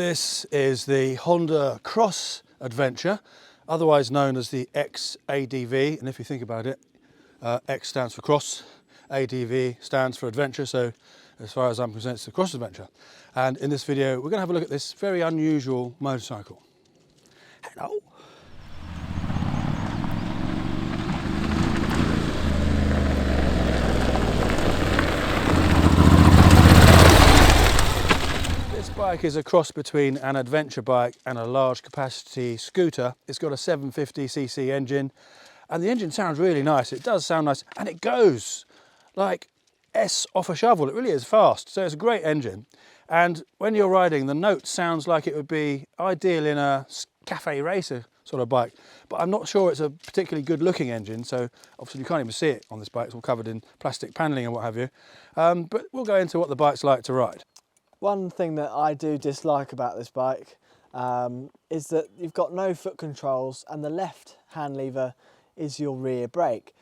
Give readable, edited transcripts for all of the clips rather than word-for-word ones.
This is the Honda Cross Adventure, otherwise known as the X-ADV, and if you think about it, X stands for cross, ADV stands for adventure, so as far as I'm concerned it's the Cross Adventure. And in this video we're going to have a look at this very unusual motorcycle. Hello! This bike is a cross between an adventure bike and a large capacity scooter. It's got a 750cc engine and the engine sounds really nice. It does sound nice and it goes like S off a shovel. It really is fast, so it's a great engine. And when you're riding, the note sounds like it would be ideal in a cafe racer sort of bike, but I'm not sure it's a particularly good looking engine, so obviously you can't even see it on this bike. It's all covered in plastic panelling and what have you. But we'll go into what the bike's like to ride. One thing that I do dislike about this bike is that you've got no foot controls and the left hand lever is your rear brake.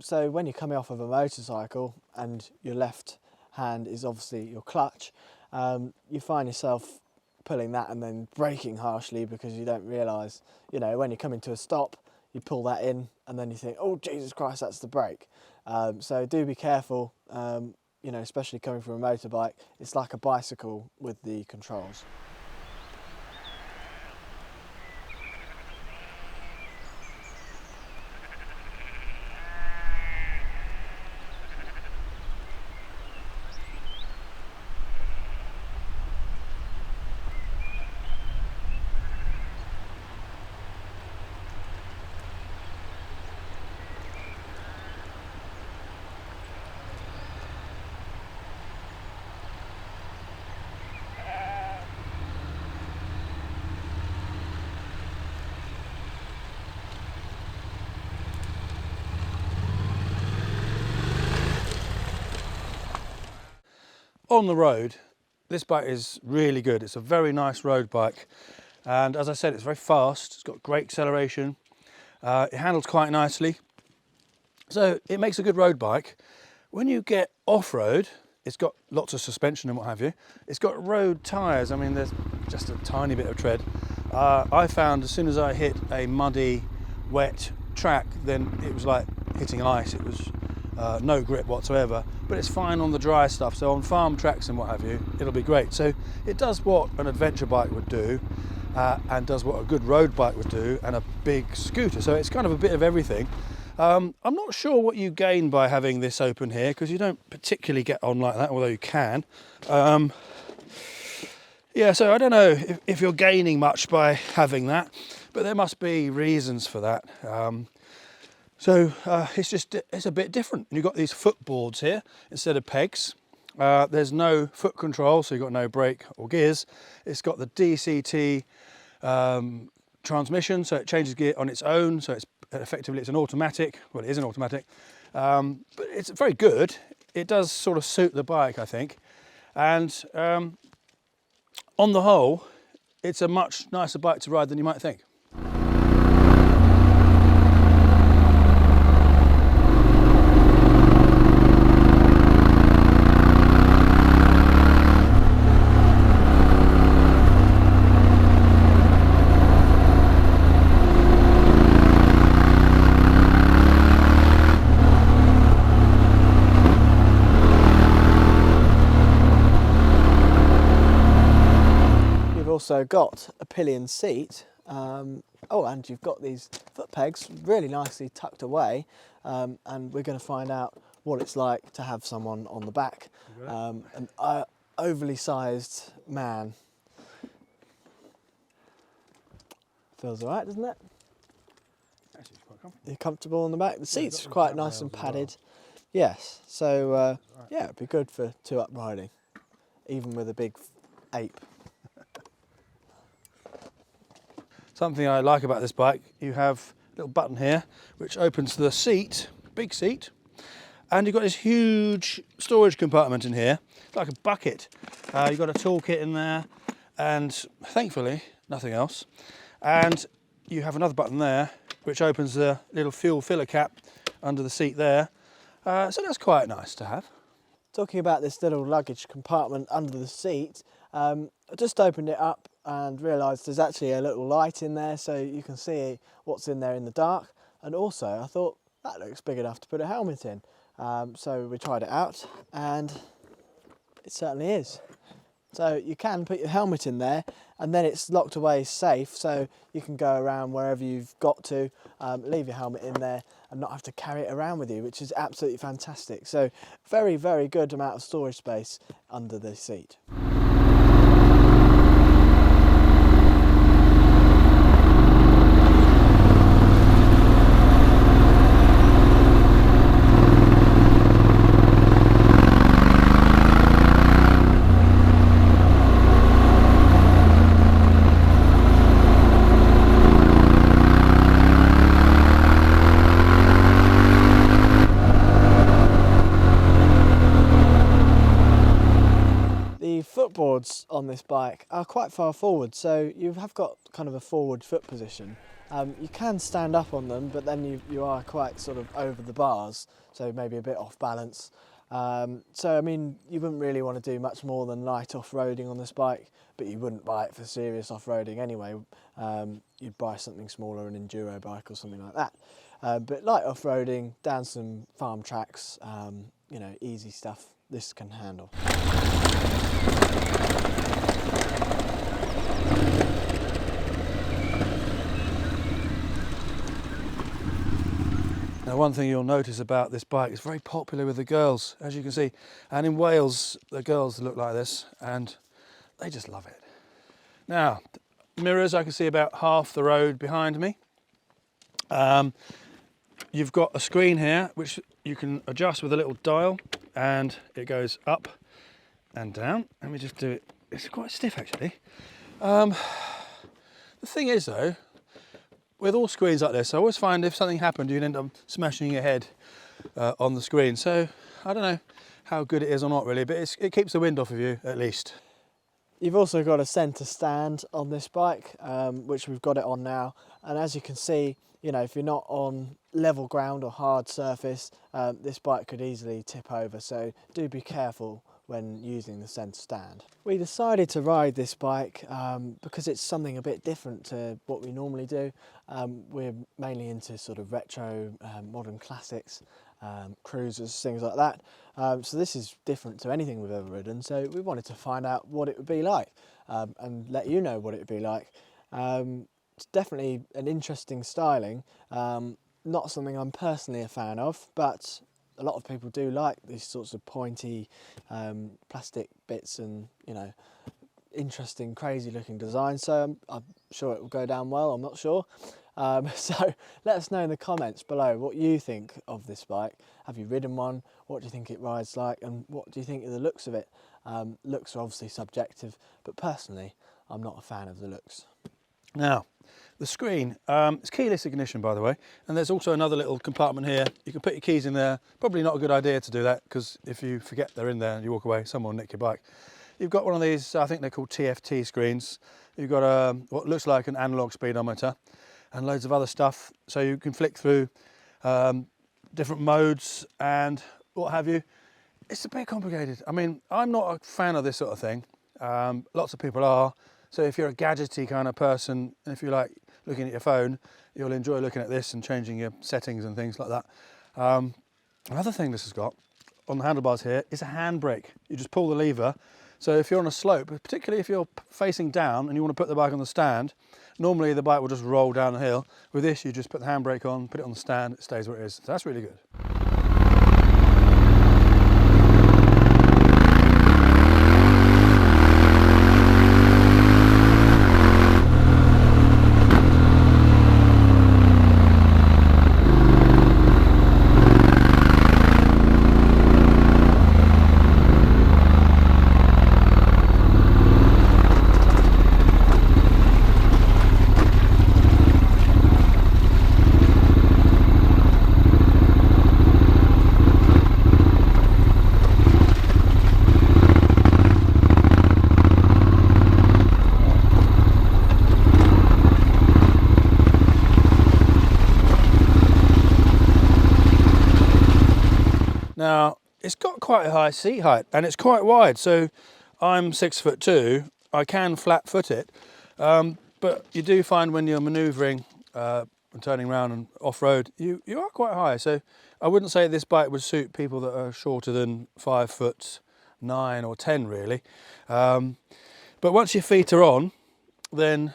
So when you're coming off of a motorcycle and your left hand is obviously your clutch, you find yourself pulling that and then braking harshly because you don't realise, you know, when you're coming to a stop, you pull that in and then you think, oh Jesus Christ, that's the brake. So do be careful. You know, especially coming from a motorbike, it's like a bicycle with the controls. On the road, this bike is really good. It's a very nice road bike, and as I said, it's very fast. It's got great acceleration. It handles quite nicely, so it makes a good road bike. When you get off-road, it's got lots of suspension and what have you. It's got road tyres. I mean, there's just a tiny bit of tread. I found as soon as I hit a muddy, wet track, then it was like hitting ice. It was no grip whatsoever, but it's fine on the dry stuff. So on farm tracks and what have you, it'll be great. So it does what an adventure bike would do, and does what a good road bike would do, and a big scooter. So it's kind of a bit of everything. I'm not sure what you gain by having this open here, because you don't particularly get on like that, although you can. Yeah, so I don't know if you're gaining much by having that, but there must be reasons for that. So it's a bit different. You've got these footboards here instead of pegs. There's no foot control, so you've got no brake or gears. It's got the DCT transmission, so it changes gear on its own. So it's effectively it's an automatic. Well, it is an automatic, but it's very good. It does sort of suit the bike, I think. And on the whole, it's a much nicer bike to ride than you might think. Also got a pillion seat. Oh, and you've got these foot pegs really nicely tucked away, and we're going to find out what it's like to have someone on the back. An overly sized man. Feels all right, doesn't it? Actually, it's quite comfortable. You're comfortable on the back. The seat's quite nice and padded. Yes, so yeah, it'd be good for two up riding, even with a big ape. Something I like about this bike, you have a little button here which opens the seat, big seat, and you've got this huge storage compartment in here. It's like a bucket. You've got a toolkit in there, and thankfully nothing else. And you have another button there which opens the little fuel filler cap under the seat there. So that's quite nice to have. Talking about this little luggage compartment under the seat, I just opened it up and realised there's actually a little light in there so you can see what's in there in the dark. And also I thought that looks big enough to put a helmet in. So we tried it out and it certainly is. So you can put your helmet in there and then it's locked away safe, so you can go around wherever you've got to, leave your helmet in there and not have to carry it around with you, which is absolutely fantastic. So very, very good amount of storage space under the seat. Footboards on this bike are quite far forward, so you have got kind of a forward foot position. You can stand up on them, but then you are quite sort of over the bars, so maybe a bit off balance. So I mean, you wouldn't really want to do much more than light off-roading on this bike, but you wouldn't buy it for serious off-roading anyway. You'd buy something smaller, an enduro bike or something like that. But light off-roading, down some farm tracks, you know, easy stuff, this can handle. Now, one thing you'll notice about this bike, it's very popular with the girls, as you can see. And in Wales, the girls look like this and they just love it. Now, mirrors, I can see about half the road behind me. You've got a screen here, which you can adjust with a little dial, and it goes up and down. Let me just do it. It's quite stiff, actually. The thing is, though, with all screens like this, I always find if something happened, you'd end up smashing your head on the screen. So I don't know how good it is or not, really, but it keeps the wind off of you, at least. You've also got a centre stand on this bike, which we've got it on now. And as you can see, you know, if you're not on level ground or hard surface, this bike could easily tip over. So do be careful when using the centre stand. We decided to ride this bike because it's something a bit different to what we normally do. We're mainly into sort of retro, modern classics, cruisers, things like that. So this is different to anything we've ever ridden. So we wanted to find out what it would be like and let you know what it would be like. It's definitely an interesting styling. Not something I'm personally a fan of, but a lot of people do like these sorts of pointy plastic bits and, you know, interesting, crazy looking design. So I'm sure it will go down well, I'm not sure. So let us know in the comments below what you think of this bike. Have you ridden one? What do you think it rides like? And what do you think of the looks of it? Looks are obviously subjective, but personally, I'm not a fan of the looks. Now, the screen, it's keyless ignition, by the way, and there's also another little compartment here. You can put your keys in there. Probably not a good idea to do that, because if you forget they're in there and you walk away, someone will nick your bike. You've got one of these, I think they're called TFT screens. You've got what looks like an analog speedometer and loads of other stuff, so you can flick through different modes and what have you. It's a bit complicated. I mean, I'm not a fan of this sort of thing. Lots of people are. So if you're a gadgety kind of person, and if you like looking at your phone, you'll enjoy looking at this and changing your settings and things like that. Another thing this has got on the handlebars here is a handbrake. You just pull the lever. So if you're on a slope, particularly if you're facing down and you want to put the bike on the stand, normally the bike will just roll down the hill. With this, you just put the handbrake on, put it on the stand, it stays where it is. So that's really good. Now, it's got quite a high seat height and it's quite wide. So I'm 6'2", I can flat foot it, but you do find when you're manoeuvring and turning around and off-road, you are quite high. So I wouldn't say this bike would suit people that are shorter than 5'9" or 10 really. But once your feet are on, then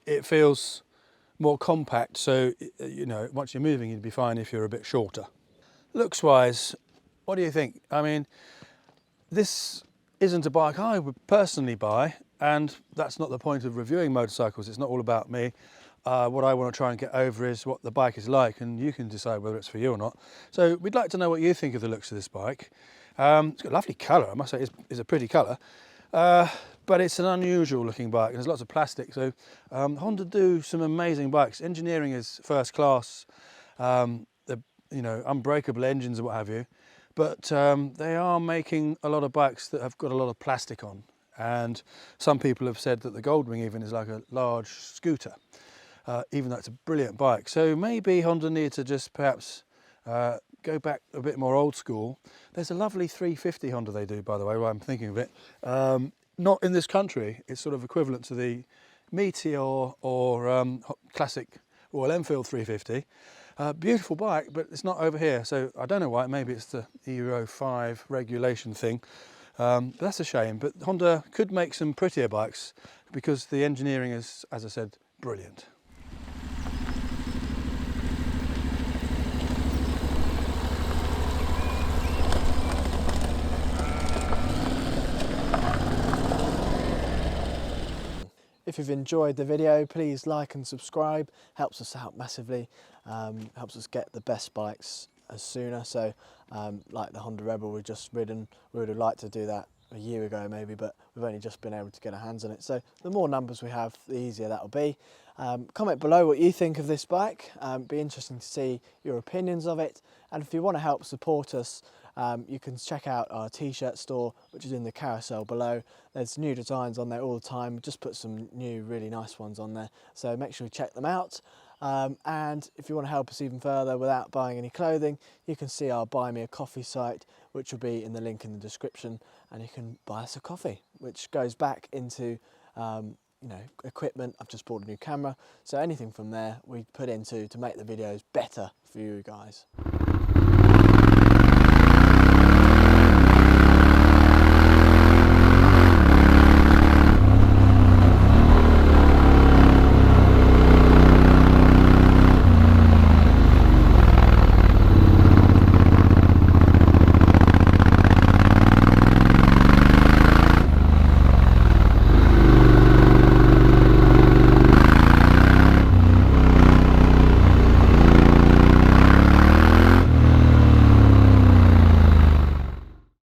it feels more compact. So, you know, once you're moving, you'd be fine if you're a bit shorter. Looks wise, what do you think? I mean, this isn't a bike I would personally buy, and that's not the point of reviewing motorcycles. It's not all about me. What I want to try and get over is what the bike is like, and you can decide whether it's for you or not. So we'd like to know what you think of the looks of this bike. It's got a lovely colour, I must say. It's a pretty colour, but it's an unusual looking bike. There's lots of plastic, so Honda do some amazing bikes. Engineering is first class. You know, unbreakable engines and what have you, but they are making a lot of bikes that have got a lot of plastic on, and some people have said that the Goldwing even is like a large scooter, even though it's a brilliant bike. So maybe Honda need to just perhaps go back a bit more old school. There's a lovely 350 Honda they do, by the way, while I'm thinking of it. Not in this country. It's sort of equivalent to the Meteor or classic Royal Enfield 350. Beautiful bike, but it's not over here, so I don't know why. Maybe it's the Euro 5 regulation thing, but that's a shame. But Honda could make some prettier bikes because the engineering is, as I said, brilliant. If you've enjoyed the video, please like and subscribe. Helps us out massively. Helps us get the best bikes as sooner. So like the Honda Rebel we've just ridden, we would have liked to do that a year ago maybe, but we've only just been able to get our hands on it. So the more numbers we have, the easier that'll be. Comment below what you think of this bike. Be interesting to see your opinions of it. And if you want to help support us, you can check out our t-shirt store, which is in the carousel below. There's new designs on there all the time. Just put some new really nice ones on there, so make sure you check them out. And if you want to help us even further without buying any clothing, you can see our Buy Me a Coffee site, which will be in the link in the description, and you can buy us a coffee, which goes back into you know, equipment. I've just bought a new camera, so anything from there we put into to make the videos better for you guys.